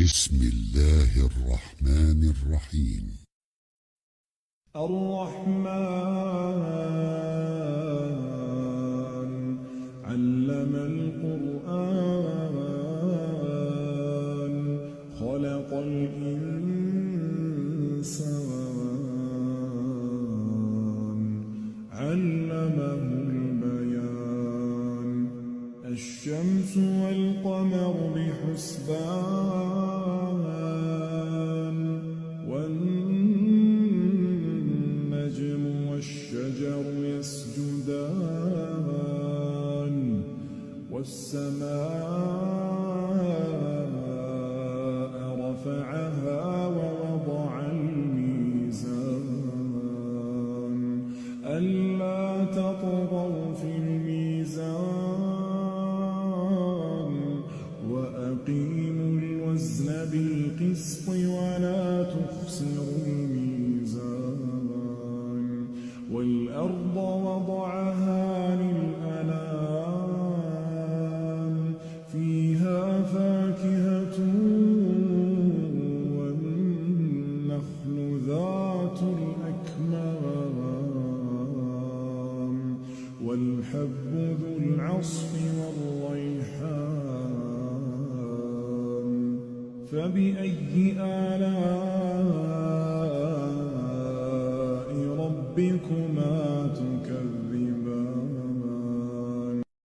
بسم الله الرحمن الرحيم. الرحمن علم القرآن خلق الإنسان علمه البيان الشمس والقمر بحسبان والنجم والشجر يسجدان والسماء رفعها ووضع الميزان ألا تطغوا في الميزان وأقيموا الوزن بالقسط ولا تخسروا الميزان والأرض وضعها للأنام فيها فاكهة والنخل ذات الأكمام والحب ذو العصف والريحان فبأي آلاء ربكما